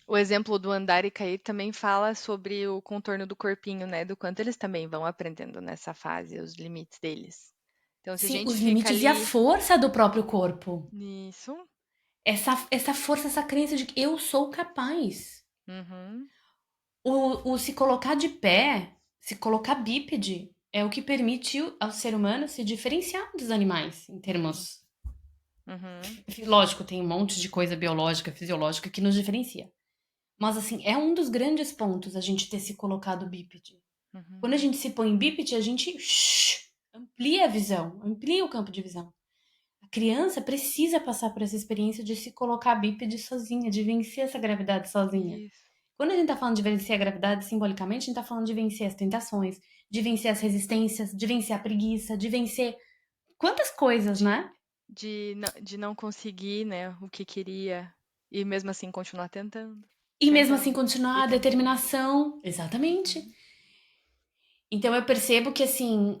O exemplo do andar e cair também fala sobre o contorno do corpinho, né? Do quanto eles também vão aprendendo nessa fase, os limites deles. Então, se a Sim, gente os fica limites e a ali força do próprio corpo. nisso, Essa força, essa crença de que eu sou capaz. uhum, O se colocar de pé, se colocar bípede, é o que permite ao ser humano se diferenciar dos animais, em termos. uhum, Lógico, tem um monte de coisa biológica, fisiológica que nos diferencia. Mas, assim, é um dos grandes pontos a gente ter se colocado bípede. Quando a uhum. gente se põe bípede, a gente amplia a visão, amplia o campo de visão. A criança precisa passar por essa experiência de se colocar bípede sozinha, de vencer essa gravidade sozinha. Isso. Quando a gente tá falando de vencer a gravidade, simbolicamente, a gente tá falando de vencer as tentações, de vencer as resistências, de vencer a preguiça, de vencer quantas coisas, De, né? de não conseguir, né, o que queria e mesmo assim continuar tentando, E mesmo assim tentando e continuar a tentando. determinação. Exatamente. Uhum, Então eu percebo que, assim,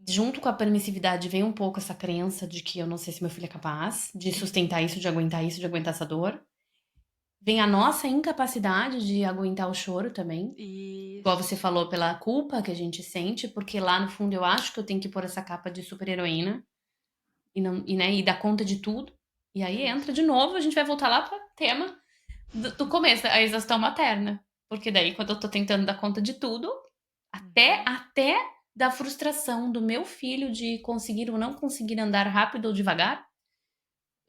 junto com a permissividade vem um pouco essa crença de que eu não sei se meu filho é capaz de sustentar isso, de aguentar isso, de aguentar essa dor. Vem a nossa incapacidade de aguentar o choro também. Igual você isso. falou, pela culpa que a gente sente, porque lá no fundo eu acho que eu tenho que pôr essa capa de super-heroína e, não, e, né, e dar conta de tudo. E aí entra Isso. de novo, a gente vai voltar lá para o tema do começo, a exaustão materna. Porque daí, quando eu tô tentando dar conta de tudo, até, Uhum. até da frustração do meu filho de conseguir ou não conseguir andar rápido ou devagar,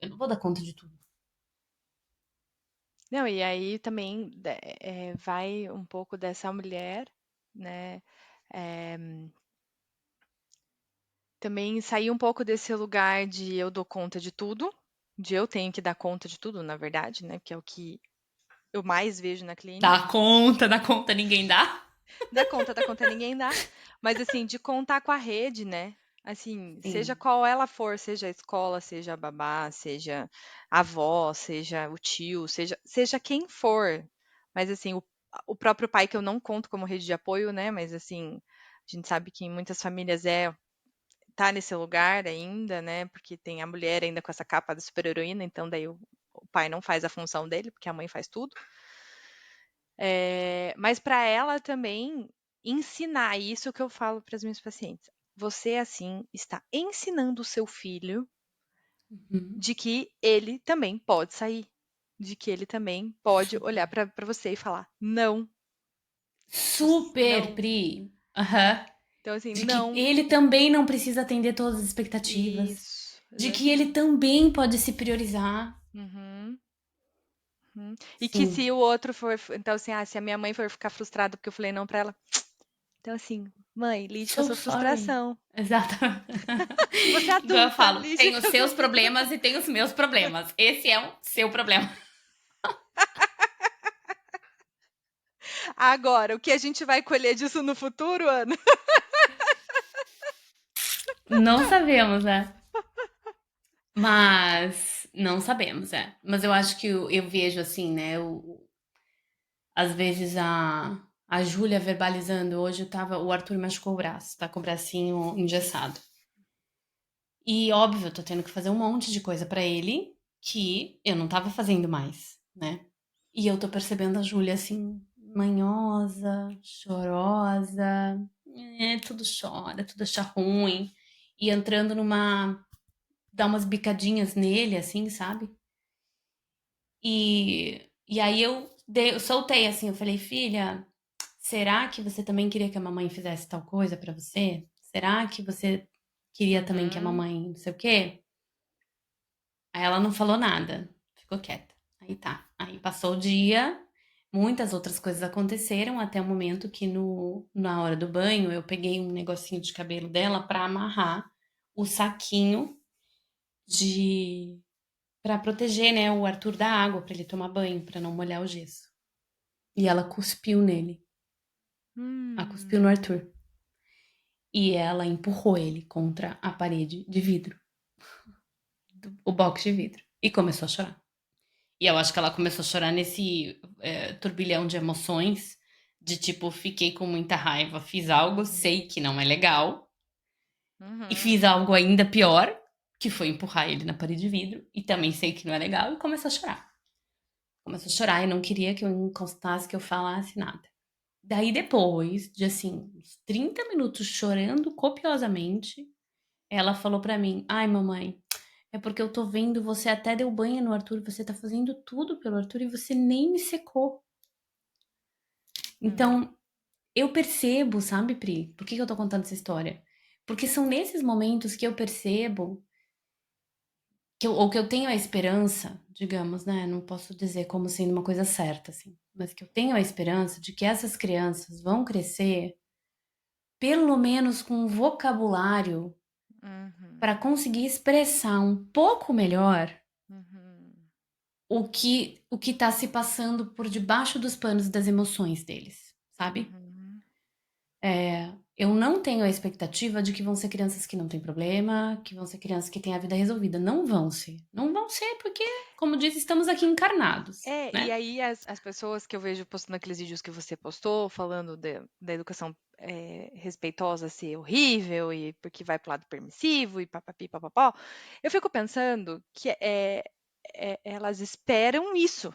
eu não vou dar conta de tudo. Não, e aí também vai um pouco dessa mulher, né? eh, Também sair um pouco desse lugar de eu dou conta de tudo, de eu tenho que dar conta de tudo, na verdade, né? Que é o que eu mais vejo na clínica. Dá conta, ninguém dá. Dá conta, ninguém dá. Mas assim, de contar com a rede, né? Assim, seja Sim, qual ela for, seja a escola, seja a babá, seja a avó, seja o tio, seja quem for. Mas assim, o próprio pai que eu não conto como rede de apoio, né? Mas assim, a gente sabe que em muitas famílias tá nesse lugar ainda, né? Porque tem a mulher ainda com essa capa da super-heroína, então daí o pai não faz a função dele, porque a mãe faz tudo. Mas para ela também ensinar isso que eu falo para as minhas pacientes. Você, assim, está ensinando o seu filho uhum. de que ele também pode sair, de que ele também pode olhar Super. para você e falar: não, Super, não. Pri. Aham. Então, assim, De que não. ele também não precisa atender todas as expectativas. Isso, De que ele exatamente. também pode se priorizar. Uhum. Uhum. E que Sim. se o outro for, então assim, se a minha mãe for ficar frustrada porque eu falei não pra ela, então assim, mãe, lide com a So sua sorry. frustração. Exatamente. Você é Igual eu adulta, falo, lide tem os com a sua seus frustração. problemas e tem os meus problemas. Esse é o seu problema. Agora, o que a gente vai colher disso no futuro, Ana? Não sabemos, né? Mas não sabemos, é. Mas eu acho que eu vejo assim, né? Às vezes a Júlia verbalizando, hoje eu tava, o Arthur machucou o braço, tá com o bracinho engessado. E óbvio, eu tô tendo que fazer um monte de coisa pra ele que eu não tava fazendo mais, né? E eu tô percebendo a Júlia assim, manhosa, chorosa, tudo chora, tudo acha ruim. E entrando numa. Dar umas bicadinhas nele, assim, sabe? E aí eu soltei assim, eu falei, filha, será que você também queria que a mamãe fizesse tal coisa pra você? Será que você queria também que a Uhum, mamãe não sei o quê? Aí ela não falou nada, ficou quieta. Aí tá. Aí passou o dia, muitas outras coisas aconteceram até o momento que na hora do banho eu peguei um negocinho de cabelo dela pra amarrar o saquinho de para proteger, né, o Arthur da água pra ele tomar banho, pra não molhar o gesso. E ela cuspiu nele. Ela cuspiu no hum. Arthur. E ela empurrou ele contra a parede de vidro, o box de vidro, e começou a chorar. E eu acho que ela começou a chorar nesse turbilhão de emoções, de tipo, fiquei com muita raiva, fiz algo, sei que não é legal, e fiz Uhum. algo ainda pior, que foi empurrar ele na parede de vidro, e também sei que não é legal, e começou a chorar. Começou a chorar e não queria que eu encostasse, que eu falasse nada. Daí depois de, assim, uns 30 minutos chorando copiosamente, ela falou pra mim: "Ai, mamãe, é porque eu tô vendo, você até deu banho no Arthur, você tá fazendo tudo pelo Arthur e você nem me secou". Uhum. Então, eu percebo, sabe, Pri, por que que eu tô contando essa história? Porque são nesses momentos que eu percebo que eu tenho a esperança, digamos, né, não posso dizer como sendo uma coisa certa, assim, mas que eu tenho a esperança de que essas crianças vão crescer, pelo menos com um vocabulário Uhum. para conseguir expressar um pouco melhor Uhum. o que tá se passando por debaixo dos panos das emoções deles, sabe? Uhum. Eu não tenho a expectativa de que vão ser crianças que não têm problema, que vão ser crianças que têm a vida resolvida. Não vão ser. Não vão ser porque, como disse, estamos aqui encarnados, E né? aí as pessoas que eu vejo postando aqueles vídeos que você postou, falando da educação respeitosa ser horrível e porque vai pro lado permissivo e papapi, papapó, eu fico pensando que elas esperam isso.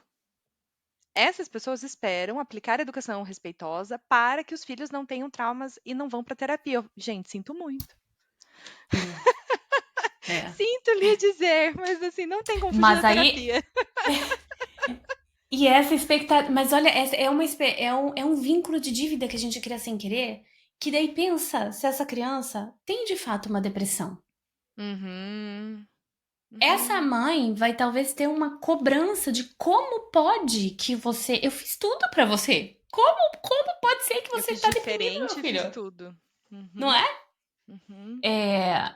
Essas pessoas esperam aplicar a educação respeitosa para que os filhos não tenham traumas e não vão para terapia. Gente, sinto muito. É, é. Sinto lhe dizer, mas assim, não tem como fugir da Mas aí. terapia. E essa expectativa. Mas olha, essa é um vínculo de dívida que a gente cria sem querer. Que daí pensa se essa criança tem de fato uma depressão. Uhum, Essa uhum. mãe vai talvez ter uma cobrança de como pode que você. Eu fiz tudo pra você. Como pode ser que Eu você fiz tá deprimido, meu diferente e fiz filho? tudo. Não Uhum, é? uhum,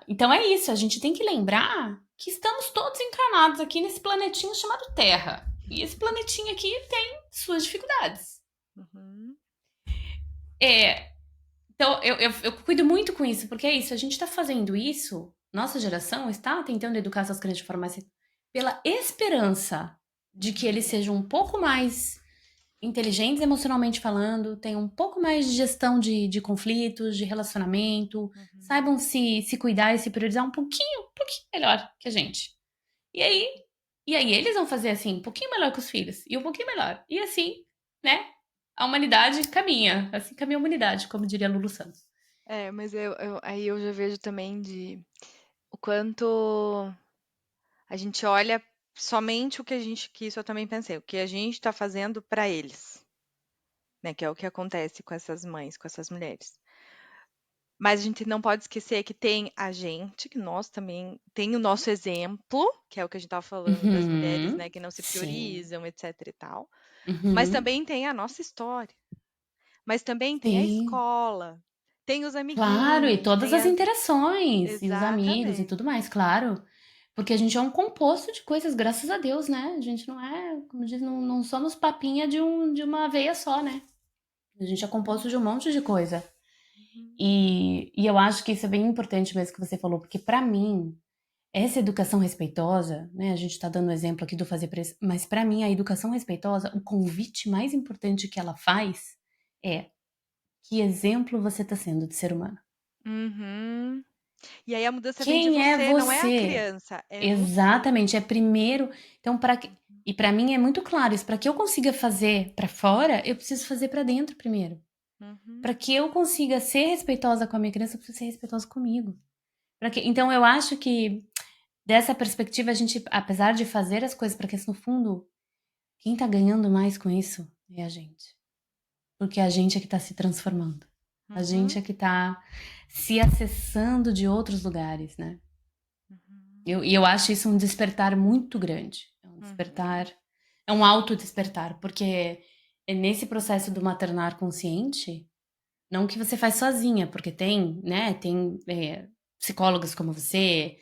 Então é isso, a gente tem que lembrar que estamos todos encarnados aqui nesse planetinho chamado Terra. E esse planetinho aqui tem suas dificuldades. uhum, É, então eu cuido muito com isso, porque é isso, a gente tá fazendo isso, nossa geração está tentando educar essas crianças de forma mais pela esperança de que eles uhum, sejam um pouco mais inteligentes emocionalmente falando, tenham um pouco mais de gestão de conflitos, de relacionamento, uhum, saibam se cuidar e se priorizar um pouquinho melhor que a gente. E aí, e aí eles vão fazer assim, um pouquinho melhor que os filhos, e um pouquinho melhor. E assim, né? A humanidade caminha, assim caminha a humanidade, como diria Lulu Santos. mas aí eu já vejo também o quanto a gente olha somente o que que isso eu também pensei, o que a gente está fazendo para eles, né? Que é o que acontece com essas mães, com essas mulheres. Mas a gente não pode esquecer que tem a gente, que nós também tem o nosso exemplo, que é o que a gente estava falando das mulheres, Uhum, né, que não se sim. priorizam, etc e tal. Mas Uhum, também tem a nossa história. Mas também tem a sim. escola, tem os Claro, e amiguinhos, todas tem as as. interações, e os amigos e Exatamente. tudo mais, claro. Porque a gente é um composto de coisas, graças a Deus, né? A gente não é, como diz, não somos papinha de uma veia só, né? A gente é composto de um monte de coisa. Uhum. E eu acho que isso é bem importante mesmo que você falou, porque pra mim, essa educação respeitosa, né? A gente tá dando o exemplo aqui do fazer preço, mas pra mim, a educação respeitosa, o convite mais importante que ela faz é que exemplo você tá sendo de ser humano. Uhum. E aí a mudança vem de Quem é você, não é a você? criança, é você. Exatamente, é primeiro. Então, e para mim é muito claro isso. Para que eu consiga fazer para fora, eu preciso fazer para dentro primeiro. Uhum. Para que eu consiga ser respeitosa com a minha criança, eu preciso ser respeitosa comigo. Então, eu acho que dessa perspectiva a gente, apesar de fazer as coisas para que no fundo, quem tá ganhando mais com isso é a gente. Porque a gente é que tá se transformando. A gente Uhum. é que tá se acessando de outros lugares, né? Uhum. E eu acho isso um despertar muito grande. É um Uhum. despertar, é um autodespertar, porque é nesse processo do maternar consciente, não que você faz sozinha, porque tem, né, tem psicólogas como você,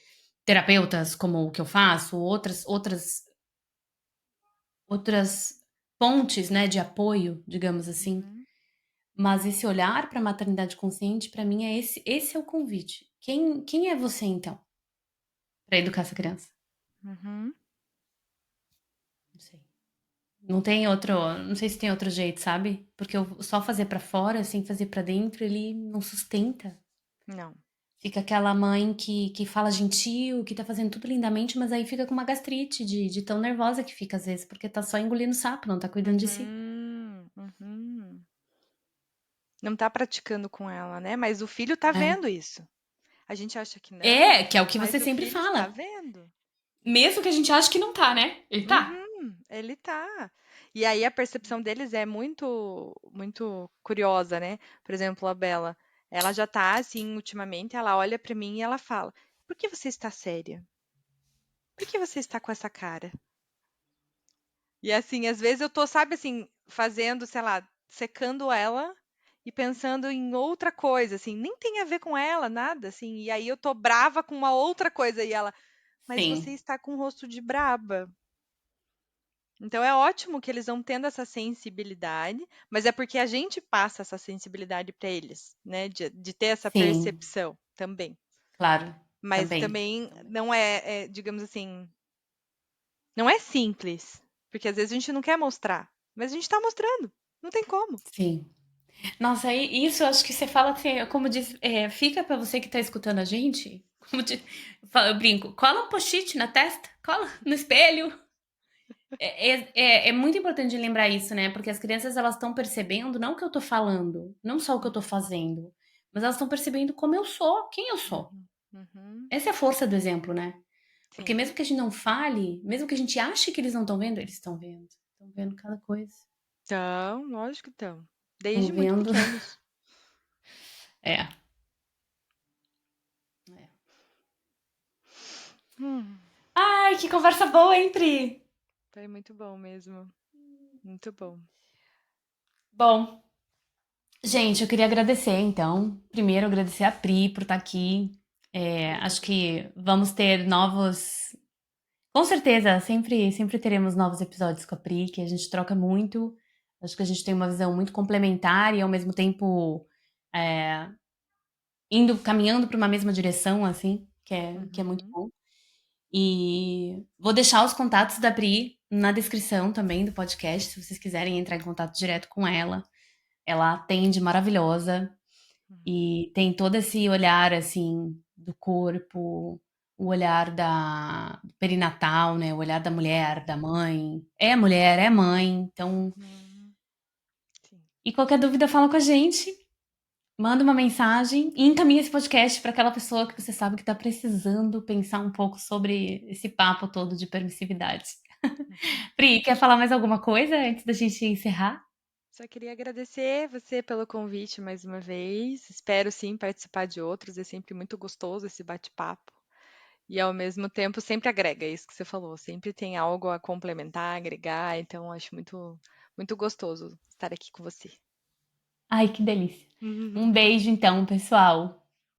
terapeutas como o que eu faço, outras pontes, né, de apoio, digamos assim. Uhum. Mas esse olhar para a maternidade consciente, para mim, esse é o convite. Quem é você, então, para educar essa criança? Uhum. Não sei. Não tem outro, não sei se tem outro jeito, sabe? Porque só fazer pra fora, sem fazer pra dentro, ele não sustenta. Não. Fica aquela mãe que fala gentil, que tá fazendo tudo lindamente, mas aí fica com uma gastrite de tão nervosa que fica às vezes, porque tá só engolindo sapo, não tá cuidando de si. Uhum. Não tá praticando com ela, né? Mas o filho tá É. vendo isso. A gente acha que não, É, que é o que você mas o sempre filho está fala. vendo. Mesmo que a gente ache que não tá, né? Ele tá. Ele tá. E aí a percepção deles é muito curiosa, né? Por exemplo, a Bela, ela já tá assim, ultimamente, ela olha pra mim e ela fala: "Por que você está séria? Por que você está com essa cara?" E assim, às vezes eu tô, sabe assim, fazendo, sei lá, secando ela e pensando em outra coisa, assim, nem tem a ver com ela, nada, assim. E aí eu tô brava com uma outra coisa e ela, mas você Sim, está com o rosto de braba. Então é ótimo que eles vão tendo essa sensibilidade, mas é porque a gente passa essa sensibilidade para eles, né? De ter essa sim, percepção também. claro, Mas também. também não digamos assim, não é simples, porque às vezes a gente não quer mostrar, mas a gente está mostrando, não tem como. Sim. Nossa, isso eu acho que você fala assim, como diz, fica pra você que tá escutando a gente, eu brinco, cola um post-it na testa, cola no espelho. É muito importante lembrar isso, né? Porque as crianças elas estão percebendo não o que eu tô falando, não só o que eu tô fazendo, mas elas estão percebendo como eu sou, quem eu sou. Uhum, uhum, Essa é a força do exemplo, né? Porque sim. mesmo que a gente não fale, mesmo que a gente ache que eles não estão vendo, eles estão vendo. Estão vendo cada coisa. Então, lógico que estão. Estão Desde muito vendo. pequenos. É. É. Hum, Ai, que conversa boa, hein, Pri? foi muito bom mesmo. Muito bom. Bom, gente, eu queria agradecer, então. Primeiro, agradecer a Pri por estar aqui. Eu que Acho agradeço. que vamos ter novos. Com certeza, sempre teremos novos episódios com a Pri, que a gente troca muito. Acho que a gente tem uma visão muito complementar e, ao mesmo tempo, é, caminhando para uma mesma direção, assim, que é muito Uhum, bom. E vou deixar os contatos da Pri na descrição também do podcast, se vocês quiserem entrar em contato direto com ela. Ela atende maravilhosa uhum, e tem todo esse olhar assim do corpo, o olhar da do perinatal, né? O olhar da mulher, da mãe. É mulher, é mãe, então. uhum, sim. E qualquer dúvida fala com a gente, manda uma mensagem e encaminha esse podcast para aquela pessoa que você sabe que está precisando pensar um pouco sobre esse papo todo de permissividade. Uhum. Pri, quer falar mais alguma coisa antes da gente encerrar? Só queria agradecer você pelo convite mais uma vez. Espero sim participar de outros. É sempre muito gostoso esse bate-papo. E ao mesmo tempo sempre agrega é isso que você falou. Sempre tem algo a complementar, agregar. Então acho muito gostoso estar aqui com você. Ai, que delícia. Um beijo então, pessoal.